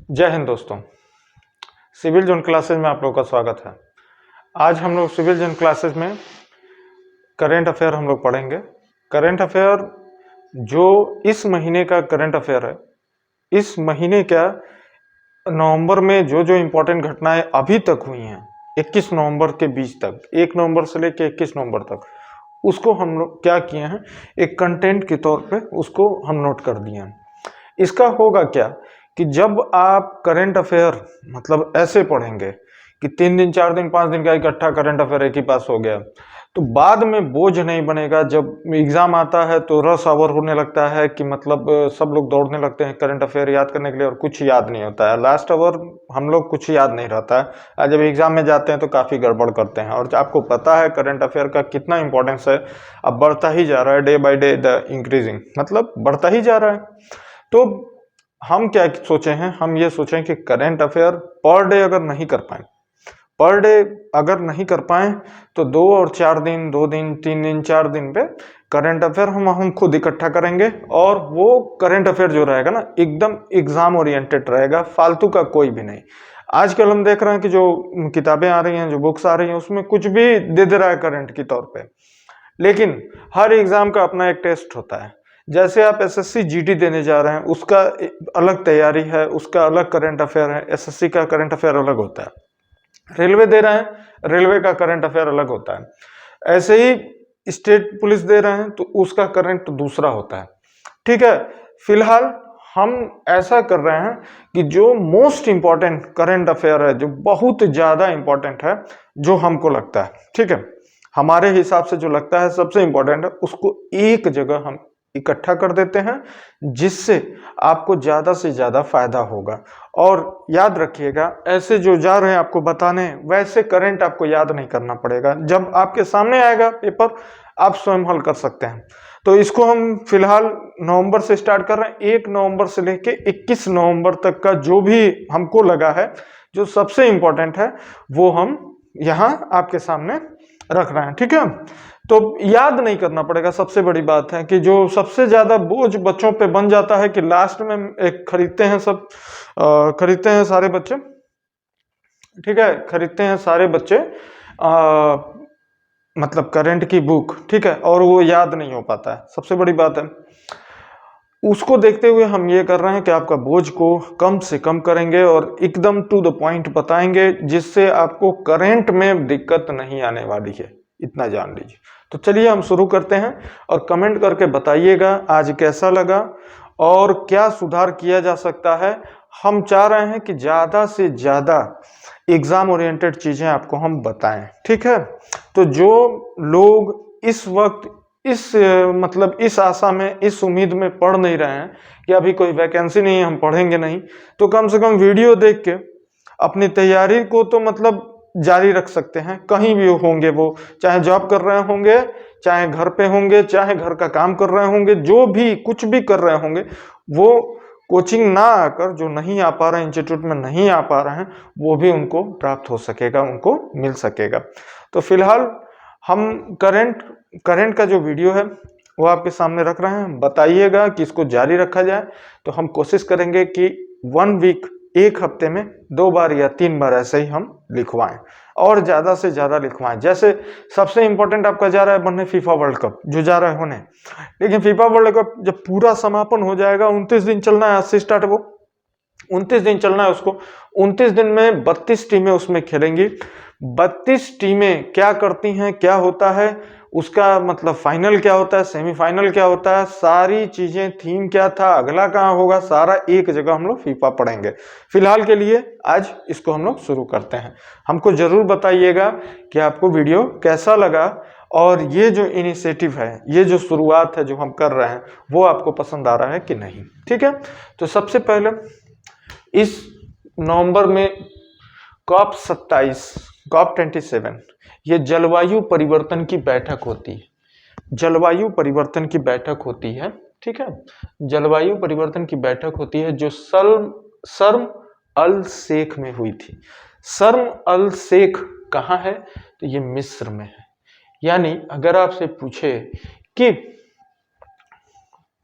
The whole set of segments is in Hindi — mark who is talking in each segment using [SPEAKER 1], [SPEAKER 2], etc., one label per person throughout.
[SPEAKER 1] जय हिंद दोस्तों। सिविल जोन क्लासेज में आप लोगों का स्वागत है। आज हम लोग सिविल जोन क्लासेज में करंट अफेयर हम लोग पढ़ेंगे। करंट अफेयर जो इस महीने का करंट अफेयर है, इस महीने क्या नवंबर में जो जो इम्पोर्टेंट घटनाएं अभी तक हुई हैं 21 नवंबर के बीच तक, 1 नवंबर से लेकर 21 नवंबर तक, उसको हम लोग क्या किए हैं, एक कंटेंट के तौर पे उसको हम नोट कर दिए हैं। इसका होगा क्या कि जब आप करंट अफेयर मतलब ऐसे पढ़ेंगे कि 3 दिन 4 दिन 5 दिन का इकट्ठा करंट अफेयर एक ही पास हो गया, तो बाद में बोझ नहीं बनेगा। जब एग्जाम आता है तो रस आवर होने लगता है कि मतलब सब लोग दौड़ने लगते हैं करंट अफेयर याद करने के लिए और कुछ याद नहीं होता है। लास्ट आवर हम लोग कुछ याद नहीं रहता है और जब एग्जाम में जाते हैं तो काफ़ी गड़बड़ करते हैं। और आपको पता है करंट अफेयर का कितना इंपॉर्टेंस है, अब बढ़ता ही जा रहा है, day by day the increasing, मतलब बढ़ता ही जा रहा है। तो हम क्या सोचे हैं, हम ये सोचें कि करंट अफेयर पर डे अगर नहीं कर पाए, पर डे अगर नहीं कर पाए तो 2 और 4 दिन, 2 दिन, 3 दिन, 4 दिन पे करंट अफेयर हम खुद इकट्ठा करेंगे। और वो करंट अफेयर जो रहेगा ना, एकदम एग्जाम ओरिएंटेड रहेगा, फालतू का कोई भी नहीं। आजकल हम देख रहे हैं कि जो किताबें आ रही हैं, जो बुक्स आ रही हैं, उसमें कुछ भी दे रहा है करंट के तौर पे। लेकिन हर एग्जाम का अपना एक टेस्ट होता है। जैसे आप एसएससी जीडी देने जा रहे हैं, उसका अलग तैयारी है, उसका अलग करंट अफेयर है, एसएससी का करंट अफेयर अलग होता है। रेलवे दे रहे हैं, रेलवे का करंट अफेयर अलग होता है। ऐसे ही स्टेट पुलिस दे रहे हैं तो उसका करंट दूसरा होता है। ठीक है, फिलहाल हम ऐसा कर रहे हैं कि जो मोस्ट इंपॉर्टेंट करंट अफेयर है, जो बहुत ज्यादा इंपॉर्टेंट है, जो हमको लगता है, ठीक है, हमारे हिसाब से जो लगता है सबसे इंपॉर्टेंट है, उसको एक जगह हम इकट्ठा कर देते हैं, जिससे आपको ज्यादा से ज्यादा फायदा होगा। और याद रखिएगा, ऐसे जो जा रहे हैं आपको बताने, वैसे करंट आपको याद नहीं करना पड़ेगा। जब आपके सामने आएगा पेपर, आप स्वयं हल कर सकते हैं। तो इसको हम फिलहाल नवंबर से स्टार्ट कर रहे हैं। 1 नवंबर से लेके 21 नवंबर तक का जो भी हमको लगा है, जो सबसे इंपॉर्टेंट है, वो हम यहाँ आपके सामने रख रहे हैं। ठीक है, तो याद नहीं करना पड़ेगा। सबसे बड़ी बात है कि जो सबसे ज्यादा बोझ बच्चों पे बन जाता है कि लास्ट में एक खरीदते हैं, सब खरीदते हैं सारे बच्चे, ठीक है, खरीदते हैं सारे बच्चे मतलब करंट की बुक, ठीक है, और वो याद नहीं हो पाता है। सबसे बड़ी बात है, उसको देखते हुए हम ये कर रहे हैं कि आपका बोझ को कम से कम करेंगे और एकदम टू द पॉइंट बताएंगे, जिससे आपको करंट में दिक्कत नहीं आने वाली है, इतना जान लीजिए। तो चलिए हम शुरू करते हैं और कमेंट करके बताइएगा आज कैसा लगा और क्या सुधार किया जा सकता है। हम चाह रहे हैं कि ज्यादा से ज्यादा एग्जाम ओरिएंटेड चीजें आपको हम बताएं, ठीक है। तो जो लोग इस वक्त इस मतलब इस आशा में, इस उम्मीद में पढ़ नहीं रहे हैं कि अभी कोई वैकेंसी नहीं है, हम पढ़ेंगे नहीं, तो कम से कम वीडियो देख के अपनी तैयारी को तो मतलब जारी रख सकते हैं। कहीं भी होंगे वो, चाहे जॉब कर रहे होंगे, चाहे घर पे होंगे, चाहे घर का काम कर रहे होंगे, जो भी कुछ भी कर रहे होंगे, वो कोचिंग ना आकर, जो नहीं आ पा रहे हैं, इंस्टीट्यूट में नहीं आ पा रहे हैं, वो भी उनको प्राप्त हो सकेगा, उनको मिल सकेगा। तो फिलहाल हम करंट का जो वीडियो है वो आपके सामने रख रहे हैं। बताइएगा कि इसको जारी रखा जाए, तो हम कोशिश करेंगे कि 1 वीक, एक हफ्ते में 2 बार या 3 बार ऐसे ही हम लिखवाएं और ज्यादा से ज्यादा लिखवाएं। जैसे सबसे इंपॉर्टेंट आपका जा रहा है बनने फीफा वर्ल्ड कप, जो जा रहा है होने, लेकिन फीफा वर्ल्ड कप जब पूरा समापन हो जाएगा, 29 दिन चलना है, आज से स्टार्ट है वो, 29 दिन चलना है उसको। 29 दिन में 32 टीमें उसमें खेलेंगी। 32 टीमें क्या करती हैं, क्या होता है उसका मतलब, फाइनल क्या होता है, सेमीफाइनल क्या होता है, सारी चीजें, थीम क्या था, अगला कहाँ होगा, सारा एक जगह हम लोग फीफा पढ़ेंगे। फिलहाल के लिए आज इसको हम लोग शुरू करते हैं। हमको जरूर बताइएगा कि आपको वीडियो कैसा लगा और ये जो इनिशिएटिव है, ये जो शुरुआत है जो हम कर रहे हैं, वो आपको पसंद आ रहा है कि नहीं। ठीक है, तो सबसे पहले इस नवंबर में कॉप 27, कॉप 27, ये जलवायु परिवर्तन की बैठक होती है। जलवायु परिवर्तन की बैठक होती है, ठीक है, जलवायु परिवर्तन की बैठक होती है, जो शर्म अल शेख में हुई थी। शर्म अल शेख कहाँ है, तो ये मिस्र में है। यानी अगर आपसे पूछे कि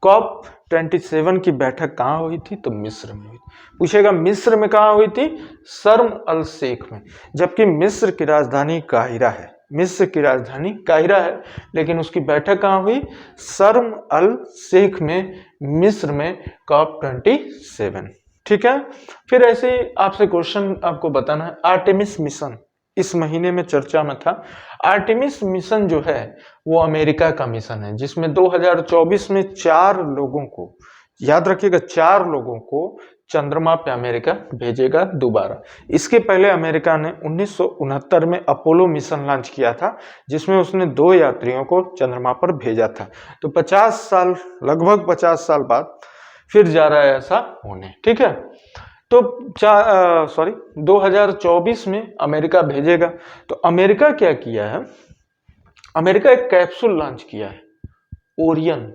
[SPEAKER 1] कॉप 27 की बैठक कहाँ हुई थी? तो मिस्र में हुई थी। पूछेगा मिस्र में कहाँ हुई थी? शर्म अल शेख में। जबकि मिस्र की राजधानी काहिरा है, मिस्र की राजधानी काहिरा है, लेकिन उसकी बैठक कहाँ हुई? शर्म अल शेख में, मिस्र में, COP27। ठीक है। फिर ऐसे ही आपसे क्वेश्चन आपको बताना है, आर्टेमिस मिशन इस महीने में चर्चा में था। आर्टेमिस मिशन जो है वो अमेरिका का मिशन है, जिसमें 2024 में 4 लोगों को, याद रखिएगा 4 लोगों को चंद्रमा पे अमेरिका भेजेगा दोबारा। इसके पहले अमेरिका ने 1969 में अपोलो मिशन लॉन्च किया था, जिसमें उसने 2 यात्रियों को चंद्रमा पर भेजा था। तो 50 साल, लगभग 50 साल बाद फिर जा रहा है ऐसा होने। ठीक है। तो 2024 में अमेरिका भेजेगा। तो अमेरिका क्या किया है? अमेरिका एक कैप्सूल लॉन्च किया है, ओरियन।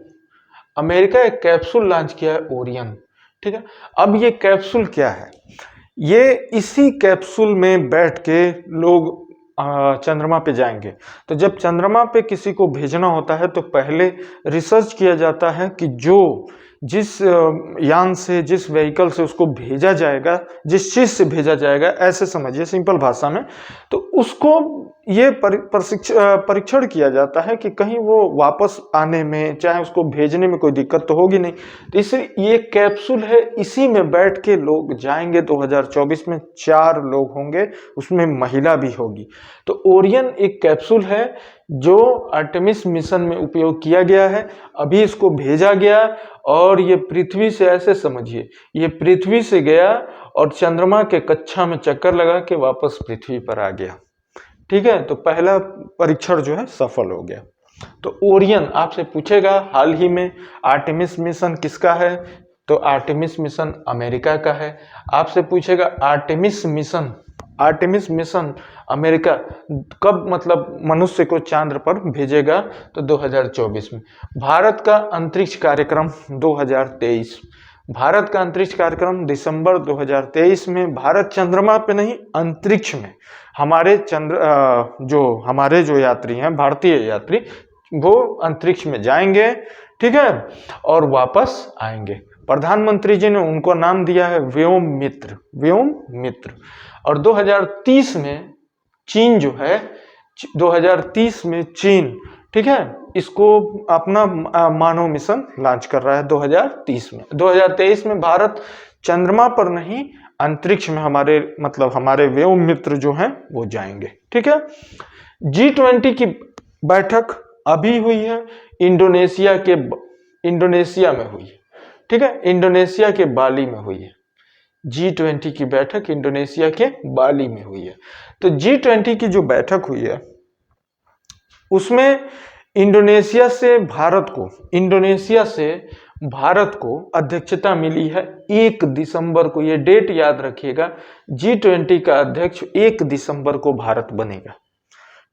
[SPEAKER 1] अमेरिका एक कैप्सूल लॉन्च किया है, ओरियन। ठीक है। अब ये कैप्सूल क्या है? ये इसी कैप्सूल में बैठ के लोग चंद्रमा पे जाएंगे। तो जब चंद्रमा पे किसी को भेजना होता है तो पहले रिसर्च किया जाता है कि जिस यान से, जिस व्हीकल से उसको भेजा जाएगा, जिस चीज से भेजा जाएगा, ऐसे समझिए सिंपल भाषा में, तो उसको ये परीक्षण किया जाता है कि कहीं वो वापस आने में, चाहे उसको भेजने में कोई दिक्कत तो होगी नहीं। तो इसलिए ये कैप्सूल है, इसी में बैठ के लोग जाएंगे। 2024 में 4 लोग होंगे, उसमें महिला भी होगी। तो ओरियन एक कैप्सूल है जो आर्टेमिस मिशन में उपयोग किया गया है। अभी इसको भेजा गया और ये पृथ्वी से, ऐसे समझिए, ये पृथ्वी से गया और चंद्रमा के कक्षा में चक्कर लगा के वापस पृथ्वी पर आ गया। ठीक है। तो पहला परीक्षण जो है सफल हो गया। तो ओरियन आपसे पूछेगा हाल ही में आर्टेमिस मिशन किसका है? तो आर्टेमिस मिशन अमेरिका का है। आपसे पूछेगा आर्टेमिस मिशन अमेरिका कब, मतलब मनुष्य को चांद पर भेजेगा? तो 2024 में। भारत का अंतरिक्ष कार्यक्रम 2023, भारत का अंतरिक्ष कार्यक्रम दिसंबर 2023 में। भारत चंद्रमा पे नहीं, अंतरिक्ष में हमारे हमारे जो यात्री हैं, भारतीय यात्री, वो अंतरिक्ष में जाएंगे। ठीक है। और वापस आएंगे। प्रधानमंत्री जी ने उनको नाम दिया है व्योम मित्र। और 2030 में चीन जो है, 2030 में चीन, ठीक है, इसको अपना मानव मिशन लॉन्च कर रहा है 2030 में। 2023 में भारत चंद्रमा पर नहीं, अंतरिक्ष में हमारे व्योम मित्र जो हैं वो जाएंगे। ठीक है। G20 की बैठक अभी हुई है, इंडोनेशिया में हुई है। ठीक है। इंडोनेशिया के बाली में हुई है। G20 की बैठक इंडोनेशिया के बाली में हुई है। तो G20 की जो बैठक हुई है उसमें इंडोनेशिया से भारत को अध्यक्षता मिली है 1 दिसंबर को। ये डेट याद रखिएगा, G20 का अध्यक्ष 1 दिसंबर को भारत बनेगा।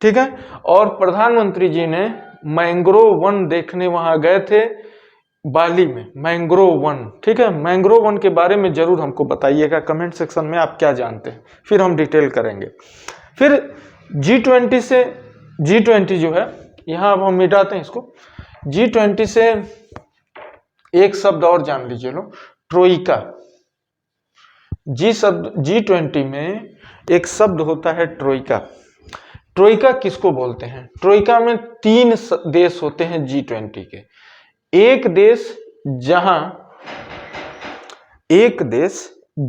[SPEAKER 1] ठीक है। और प्रधानमंत्री जी ने मैंग्रोव वन देखने वहां गए थे बाली में, मैंग्रोव वन। ठीक है। मैंग्रोव वन के बारे में जरूर हमको बताइएगा कमेंट सेक्शन में, आप क्या जानते हैं, फिर हम डिटेल करेंगे। फिर G20 जो है, यहां अब हम मिटाते हैं इसको। G20 से एक शब्द और जान लीजिए लो, ट्रोइका। G20 में एक शब्द होता है ट्रोइका। ट्रोइका किसको बोलते हैं? ट्रोइका में 3 देश होते हैं G20 के। एक देश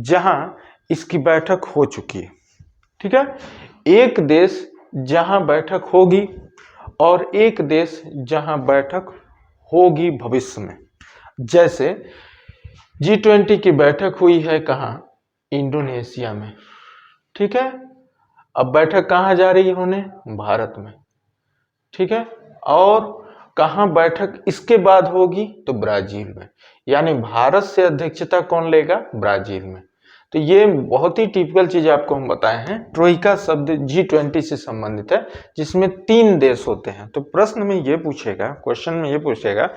[SPEAKER 1] जहां इसकी बैठक हो चुकी है। ठीक है। एक देश जहां बैठक होगी और एक देश जहां बैठक होगी भविष्य में। जैसे G20 की बैठक हुई है कहां? इंडोनेशिया में। ठीक है। अब बैठक कहां जा रही है होने? भारत में। ठीक है। और कहां बैठक इसके बाद होगी? तो ब्राजील में। यानी भारत से अध्यक्षता कौन लेगा? ब्राजील में। तो ये बहुत ही टिपिकल चीज आपको हम बताए हैं। ट्रोइका शब्द G20 से संबंधित है, जिसमें 3 देश होते हैं। तो प्रश्न में ये पूछेगा, क्वेश्चन में ये पूछेगा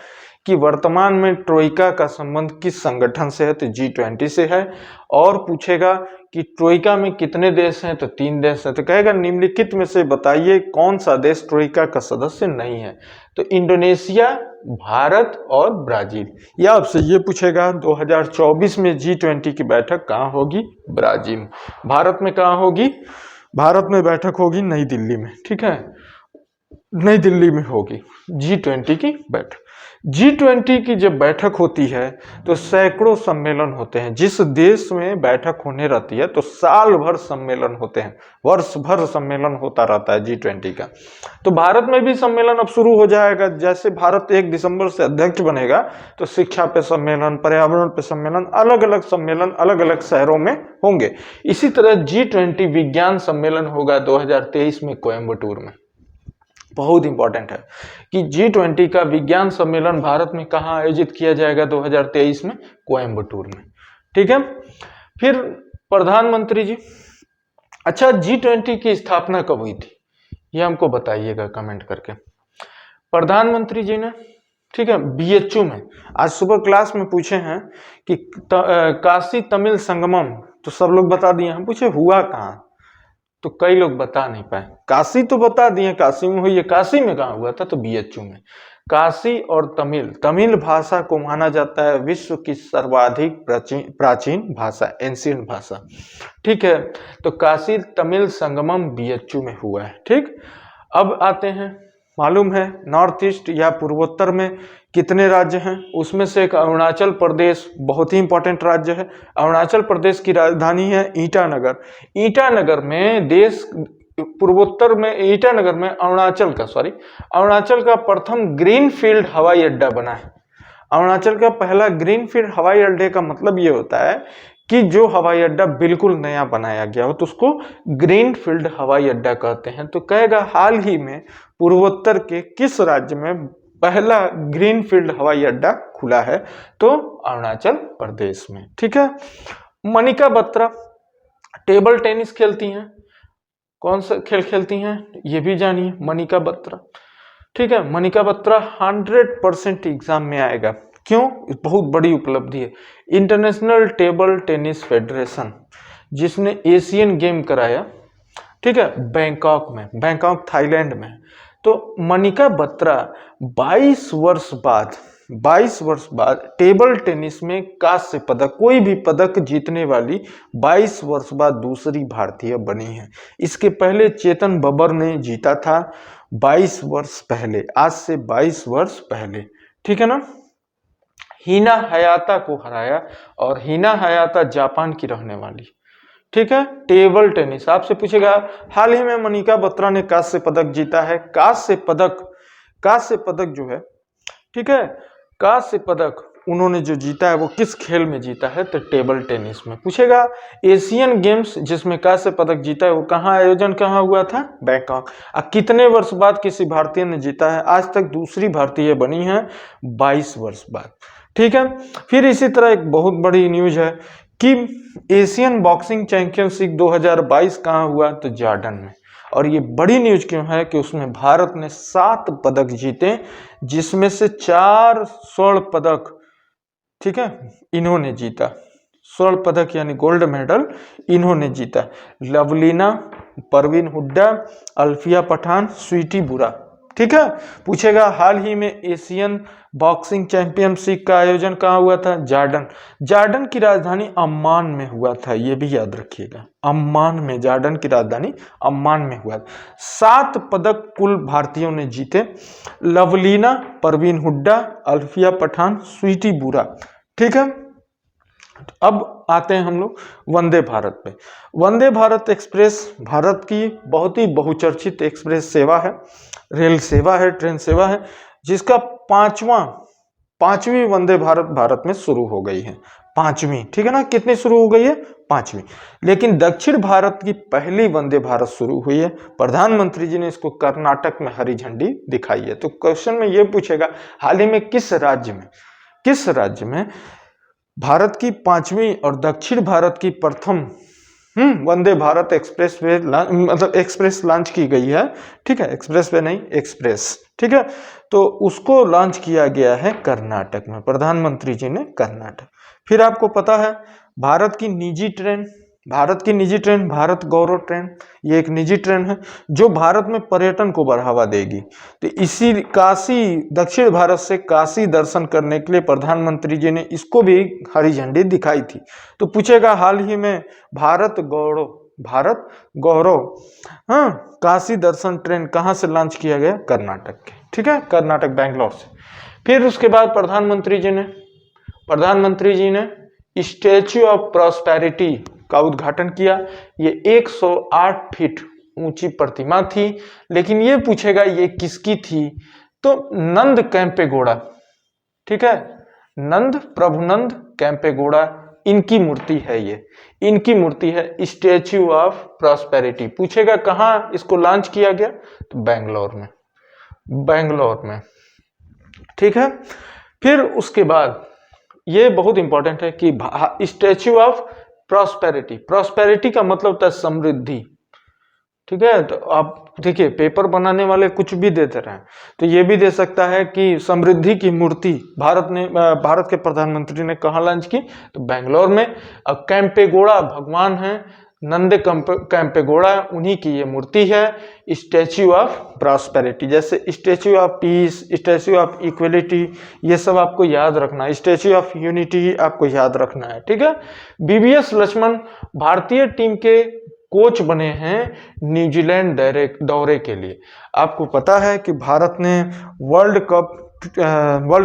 [SPEAKER 1] कि वर्तमान में ट्रोइका का संबंध किस संगठन से है, तो G20 से है। और पूछेगा कि ट्रोइका में कितने देश हैं, तो 3 देश हैं। तो कहेगा निम्नलिखित में से बताइए कौन सा देश ट्रोइका का सदस्य नहीं है, तो इंडोनेशिया, भारत और ब्राजील। या आपसे ये पूछेगा 2024 में G20 की बैठक कहाँ होगी, ब्राजील। भारत में कहाँ होगी, भारत में बैठक होगी नई दिल्ली में, ठीक है, नई दिल्ली में होगी G20 की बैठक। G20 की जब बैठक होती है तो सैकड़ों सम्मेलन होते हैं। जिस देश में बैठक होने रहती है तो साल भर सम्मेलन होते हैं, वर्ष भर सम्मेलन होता रहता है G20 का। तो भारत में भी सम्मेलन अब शुरू हो जाएगा। जैसे भारत 1 दिसंबर से अध्यक्ष बनेगा तो शिक्षा पे सम्मेलन, पर्यावरण पे सम्मेलन, अलग अलग सम्मेलन अलग अलग शहरों में होंगे। इसी तरह G20 विज्ञान सम्मेलन होगा 2023 में कोयम्बटूर में। बहुत इंपॉर्टेंट है कि G20 का विज्ञान सम्मेलन भारत में कहाँ आयोजित किया जाएगा 2023 में, कोयम्बटूर में, ठीक है। फिर प्रधानमंत्री जी, अच्छा G20 की स्थापना कब हुई थी, ये हमको बताइएगा कमेंट करके। प्रधानमंत्री जी ने, ठीक है, BHU में आज सुबह क्लास में पूछे हैं कि काशी तमिल संगमम, तो सब लोग बता दिए, हम पूछे हुआ कहाँ, तो कई लोग बता नहीं पाए। काशी तो बता दिए, काशी में हुई है, काशी में कहाँ हुआ था, तो BHU में। काशी और तमिल भाषा को माना जाता है विश्व की सर्वाधिक प्राचीन भाषा, एंशिएंट भाषा, ठीक है। तो काशी तमिल संगमम BHU में हुआ है, ठीक। अब आते हैं, मालूम है नॉर्थ ईस्ट या पूर्वोत्तर में कितने राज्य हैं, उसमें से एक अरुणाचल प्रदेश बहुत ही इंपॉर्टेंट राज्य है। अरुणाचल प्रदेश की राजधानी है ईटानगर। ईटानगर में पूर्वोत्तर में ईटानगर में अरुणाचल का प्रथम ग्रीनफील्ड हवाई अड्डा बना है। अरुणाचल का पहला ग्रीनफील्ड हवाई अड्डे का मतलब ये होता है कि जो हवाई अड्डा बिल्कुल नया बनाया गया हो तो उसको ग्रीनफील्ड हवाई अड्डा कहते हैं। तो कहेगा हाल ही में पूर्वोत्तर के किस राज्य में पहला ग्रीनफील्ड हवाई अड्डा खुला है, तो अरुणाचल प्रदेश में, ठीक है। मनिका बत्रा टेबल टेनिस खेलती हैं, कौन सा खेल खेलती हैं ये भी जानिए, मनिका बत्रा, ठीक है। मनिका बत्रा 100% एग्जाम में आएगा, क्यों, बहुत बड़ी उपलब्धि है। इंटरनेशनल टेबल टेनिस फेडरेशन जिसने एशियन गेम कराया, ठीक है, बैंकॉक थाईलैंड में। तो मनिका बत्रा 22 वर्ष बाद टेबल टेनिस में कांस्य पदक, कोई भी पदक जीतने वाली 22 वर्ष बाद दूसरी भारतीय बनी है। इसके पहले चेतन बब्बर ने जीता था 22 वर्ष पहले, आज से 22 वर्ष पहले, ठीक है ना। हिना हयाता को हराया, और हिना हयाता जापान की रहने वाली, ठीक है। टेबल टेनिस आपसे पूछेगा, हाल ही में मनिका बत्रा ने कांस्य पदक जीता है। कांस्य पदक जो है, ठीक है, कांस्य पदक उन्होंने जो जीता है वो किस खेल में जीता है, तो टेबल टेनिस में। पूछेगा एशियन गेम्स जिसमें कांस्य पदक जीता है वो कहाँ आयोजन कहाँ हुआ था, बैंकॉक। अब कितने वर्ष बाद किसी भारतीय ने जीता है, आज तक दूसरी भारतीय बनी है 22 वर्ष बाद, ठीक है। फिर इसी तरह एक बहुत बड़ी न्यूज है कि एशियन बॉक्सिंग चैंपियनशिप 2022 कहाँ हुआ, तो जॉर्डन में। और ये बड़ी न्यूज क्यों है कि उसमें भारत ने 7 पदक जीते, जिसमें से 4 स्वर्ण पदक, ठीक है, इन्होंने जीता। स्वर्ण पदक यानी गोल्ड मेडल इन्होंने जीता, लवलीना, परवीन हुड्डा, अल्फिया पठान, स्वीटी बुरा, ठीक है। पूछेगा हाल ही में एशियन बॉक्सिंग चैंपियनशिप का आयोजन कहाँ हुआ था, जॉर्डन की राजधानी अम्मान में हुआ था, ये भी याद रखिएगा, अम्मान में, जॉर्डन की राजधानी अम्मान में हुआ था। 7 पदक कुल भारतीयों ने जीते, लवलीना, परवीन हुड्डा, अल्फिया पठान, स्वीटी बुरा, ठीक है। अब आते हैं हम लोग वंदे भारत पे। वंदे भारत एक्सप्रेस भारत की बहुत ही बहुचर्चित एक्सप्रेस सेवा है, रेल सेवा है, ट्रेन सेवा है, जिसका पांचवी वंदे भारत में शुरू हो गई है, 5वीं, ठीक है ना। कितनी शुरू हो गई है, 5वीं। लेकिन दक्षिण भारत की पहली वंदे भारत शुरू हुई है, प्रधानमंत्री जी ने इसको कर्नाटक में हरी झंडी दिखाई है। तो क्वेश्चन में ये पूछेगा हाल ही में किस राज्य में भारत की 5वीं और दक्षिण भारत की प्रथम वंदे भारत एक्सप्रेस वे मतलब एक्सप्रेस लॉन्च की गई है, ठीक है, एक्सप्रेस वे नहीं, एक्सप्रेस, ठीक है। तो उसको लॉन्च किया गया है कर्नाटक में, प्रधानमंत्री जी ने कर्नाटक। फिर आपको पता है भारत की निजी ट्रेन, भारत गौरव ट्रेन, ये एक निजी ट्रेन है जो भारत में पर्यटन को बढ़ावा देगी। तो इसी काशी, दक्षिण भारत से काशी दर्शन करने के लिए प्रधानमंत्री जी ने इसको भी हरी झंडी दिखाई थी। तो पूछेगा हाल ही में भारत गौरव हाँ काशी दर्शन ट्रेन कहाँ से लॉन्च किया गया? कर्नाटक के, ठीक है, कर्नाटक बैंगलोर से। फिर उसके बाद प्रधानमंत्री जी ने स्टैच्यू ऑफ प्रॉस्पेरिटी का उद्घाटन किया। ये 108 फीट ऊंची प्रतिमा थी, लेकिन ये पूछेगा ये किसकी थी? तो नंद कैंपेगौड़ा, ठीक है, प्रभुनंद कैंपेगौड़ा, इनकी मूर्ति है, ये इनकी मूर्ति है स्टैच्यू ऑफ प्रॉस्पेरिटी। पूछेगा कहाँ इसको लॉन्च किया गया? तो बैंगलोर में, ठीक है। फिर उसके बाद ये बहुत इंपॉर्टेंट है कि स्टैच्यू ऑफ प्रॉस्पेरिटी का मतलब होता है समृद्धि, ठीक है। तो आप देखिए पेपर बनाने वाले कुछ भी देते रहे, तो ये भी दे सकता है कि समृद्धि की मूर्ति भारत के प्रधानमंत्री ने कहाँ लॉन्च की? तो बैंगलोर में। अब कैंपेगौड़ा भगवान है, नंद कैंपेगौड़ा, उन्हीं की ये मूर्ति है स्टैच्यू ऑफ प्रॉस्पेरिटी। जैसे statue of peace, statue of equality, ये सब आपको याद रखना है। स्टैच्यू ऑफ यूनिटी आपको याद रखना है, ठीक है। बीवीएस लक्ष्मण भारतीय टीम के कोच बने हैं न्यूजीलैंड दौरे के लिए। आपको पता है कि भारत ने वर्ल्ड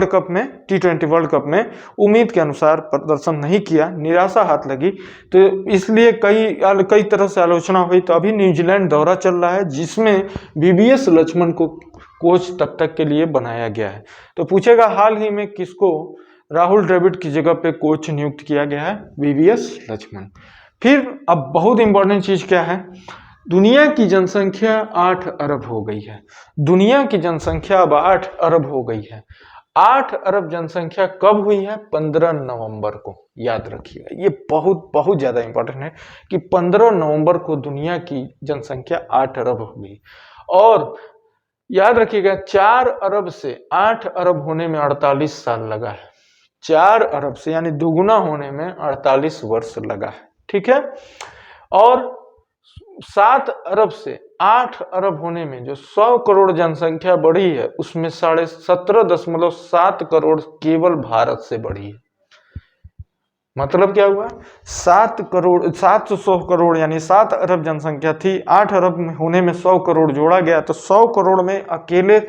[SPEAKER 1] कप में T20 वर्ल्ड कप में उम्मीद के अनुसार प्रदर्शन नहीं किया, निराशा हाथ लगी, तो इसलिए कई तरह से आलोचना हुई। तो अभी न्यूजीलैंड दौरा चल रहा है जिसमें बीवीएस लक्ष्मण को कोच तब तक के लिए बनाया गया है। तो पूछेगा हाल ही में किसको राहुल द्रविड़ की जगह पे कोच नियुक्त किया गया है? बीवीएस लक्ष्मण। फिर अब बहुत इंपॉर्टेंट चीज क्या है? दुनिया की जनसंख्या 8 अरब हो गई है। दुनिया की जनसंख्या अब 8 अरब हो गई है। 8 अरब जनसंख्या कब हुई है? 15 नवंबर को, याद रखिएगा, ये बहुत ज्यादा इंपॉर्टेंट है कि 15 नवंबर को दुनिया की जनसंख्या 8 अरब हो गई। और याद रखिएगा 4 अरब से 8 अरब होने में 48 साल लगा है। 4 अरब से यानी दुगुना होने में 48 वर्ष लगा है, ठीक है। और 7 अरब से 8 अरब होने में जो 100 करोड़ जनसंख्या बढ़ी है, उसमें 17.7 करोड़ केवल भारत से बढ़ी है। मतलब क्या हुआ? 700 करोड़ यानी 7 अरब जनसंख्या थी, 8 अरब होने में 100 करोड़ जोड़ा गया, तो 100 करोड़ में अकेले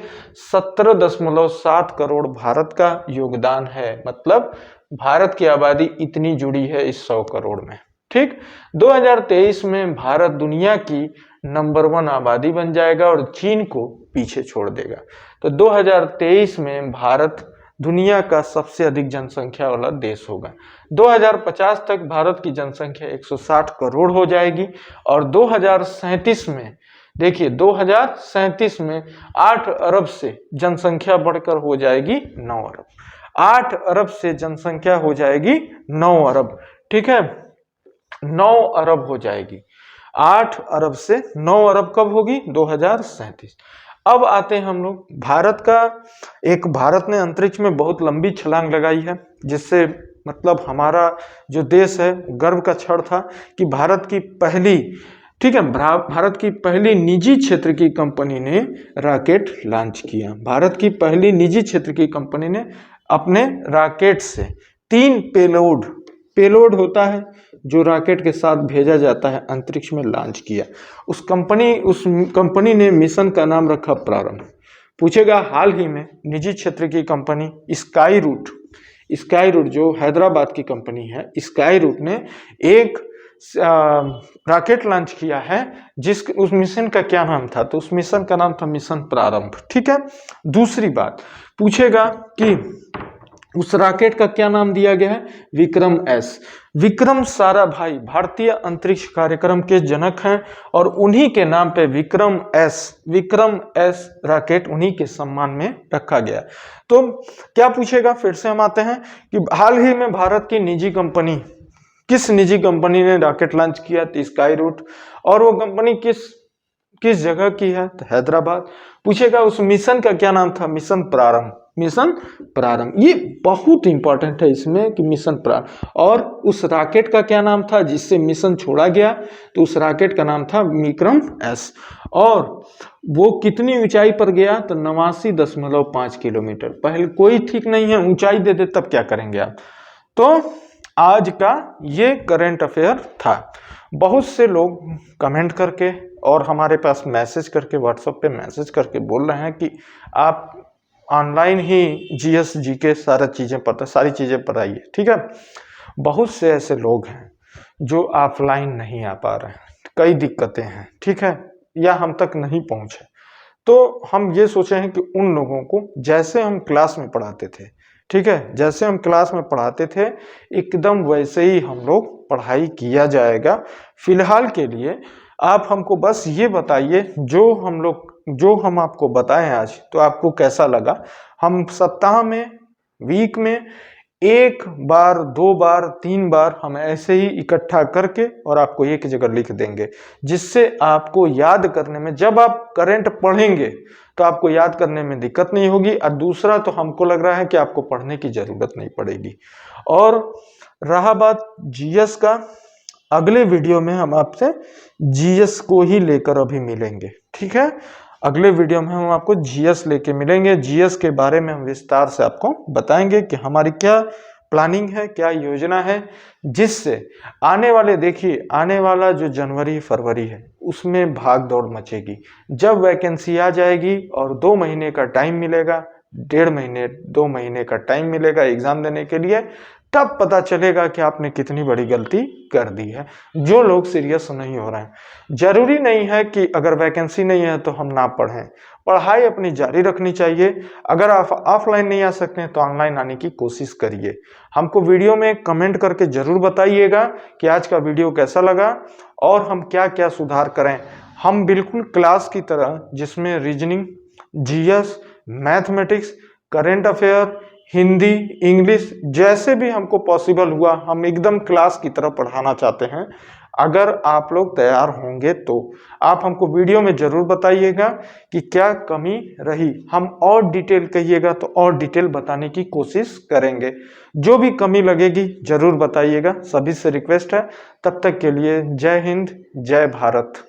[SPEAKER 1] 17.7 करोड़ भारत का योगदान है। मतलब भारत की आबादी इतनी जुड़ी है इस 100 करोड़ में, ठीक। 2023 में भारत दुनिया की नंबर 1 आबादी बन जाएगा और चीन को पीछे छोड़ देगा। तो 2023 में भारत दुनिया का सबसे अधिक जनसंख्या वाला देश होगा। 2050 तक भारत की जनसंख्या 160 करोड़ हो जाएगी और 2037 में, देखिए 2037 में 8 अरब से जनसंख्या बढ़कर हो जाएगी 9 अरब। 8 अरब से जनसंख्या हो जाएगी 9 अरब, ठीक है, 9 अरब हो जाएगी। 8 अरब से 9 अरब कब होगी? 2037। अब आते हैं हम लोग भारत ने अंतरिक्ष में बहुत लंबी छलांग लगाई है, जिससे मतलब हमारा जो देश है गर्व का क्षण था कि भारत की पहली, ठीक है, भारत की पहली निजी क्षेत्र की कंपनी ने रॉकेट लॉन्च किया। भारत की पहली निजी क्षेत्र की कंपनी ने अपने रॉकेट से 3 पेलोड होता है जो रॉकेट के साथ भेजा जाता है, अंतरिक्ष में लॉन्च किया। उस कंपनी ने मिशन का नाम रखा प्रारंभ। पूछेगा हाल ही में निजी क्षेत्र की कंपनी स्काई रूट जो हैदराबाद की कंपनी है, स्काई रूट ने एक रॉकेट लॉन्च किया है, उस मिशन का क्या नाम था? तो उस मिशन का नाम था मिशन प्रारंभ, ठीक है। दूसरी बात पूछेगा कि उस रॉकेट का क्या नाम दिया गया है? विक्रम एस। विक्रम साराभाई भारतीय अंतरिक्ष कार्यक्रम के जनक हैं और उन्हीं के नाम पे विक्रम एस रॉकेट उन्हीं के सम्मान में रखा गया। तो क्या पूछेगा? फिर से हम आते हैं कि हाल ही में भारत की निजी कंपनी किस निजी कंपनी ने रॉकेट लॉन्च किया? तो स्काई रूट। और वो कंपनी किस जगह की है? तो हैदराबाद। पूछेगा उस मिशन का क्या नाम था? मिशन प्रारंभ। मिशन प्रारंभ, ये बहुत इंपॉर्टेंट है इसमें कि मिशन प्रारंभ। और उस रॉकेट का क्या नाम था जिससे मिशन छोड़ा गया? तो उस रॉकेट का नाम था विक्रम एस। और वो कितनी ऊंचाई पर गया? तो 89.5 किलोमीटर। पहले कोई ठीक नहीं है, ऊंचाई दे दे तब क्या करेंगे आप? तो आज का ये करंट अफेयर था। बहुत से लोग कमेंट करके और हमारे पास मैसेज करके, व्हाट्सएप पे मैसेज करके बोल रहे हैं कि आप ऑनलाइन ही जीएस जीके सारी चीजें पढ़ाइए। ठीक है, बहुत से ऐसे लोग हैं जो ऑफलाइन नहीं आ पा रहे हैं, कई दिक्कतें हैं, ठीक है, या हम तक नहीं पहुंचे। तो हम ये सोचे हैं कि उन लोगों को जैसे हम क्लास में पढ़ाते थे, ठीक है, जैसे हम क्लास में पढ़ाते थे एकदम वैसे ही हम लोग पढ़ाई किया जाएगा। फिलहाल के लिए आप हमको बस ये बताइए जो हम आपको बताएं आज, तो आपको कैसा लगा? हम सप्ताह में, वीक में 1 बार, 2 बार, 3 बार हम ऐसे ही इकट्ठा करके और आपको एक जगह लिख देंगे, जिससे आपको याद करने में, जब आप करंट पढ़ेंगे तो आपको याद करने में दिक्कत नहीं होगी। और दूसरा तो हमको लग रहा है कि आपको पढ़ने की जरूरत नहीं पड़ेगी। और रहा बात जीएस का, अगले वीडियो में हम आपसे जीएस को ही लेकर अभी मिलेंगे, ठीक है। अगले वीडियो में हम आपको जीएस लेके मिलेंगे। जीएस के बारे में हम विस्तार से आपको बताएंगे कि हमारी क्या प्लानिंग है, क्या योजना है, जिससे आने वाला जो जनवरी फरवरी है उसमें भाग दौड़ मचेगी। जब वैकेंसी आ जाएगी और 2 महीने का टाइम मिलेगा, 1.5 महीने 2 महीने का टाइम मिलेगा एग्जाम देने के लिए, तब पता चलेगा कि आपने कितनी बड़ी गलती कर दी है। जो लोग सीरियस नहीं हो रहे हैं, जरूरी नहीं है कि अगर वैकेंसी नहीं है तो हम ना पढ़ें, पढ़ाई अपनी जारी रखनी चाहिए। अगर आप ऑफलाइन नहीं आ सकते हैं तो ऑनलाइन आने की कोशिश करिए। हमको वीडियो में कमेंट करके जरूर बताइएगा कि आज का वीडियो कैसा लगा और हम क्या क्या सुधार करें। हम बिल्कुल क्लास की तरह, जिसमें reasoning, GS, mathematics, current affair, Hindi, English, जैसे भी हमको पॉसिबल हुआ हम एकदम क्लास की तरह पढ़ाना चाहते हैं। अगर आप लोग तैयार होंगे तो आप हमको वीडियो में जरूर बताइएगा कि क्या कमी रही। हम और डिटेल कहिएगा तो और डिटेल बताने की कोशिश करेंगे। जो भी कमी लगेगी जरूर बताइएगा, सभी से रिक्वेस्ट है। तब तक के लिए जय हिंद, जय भारत।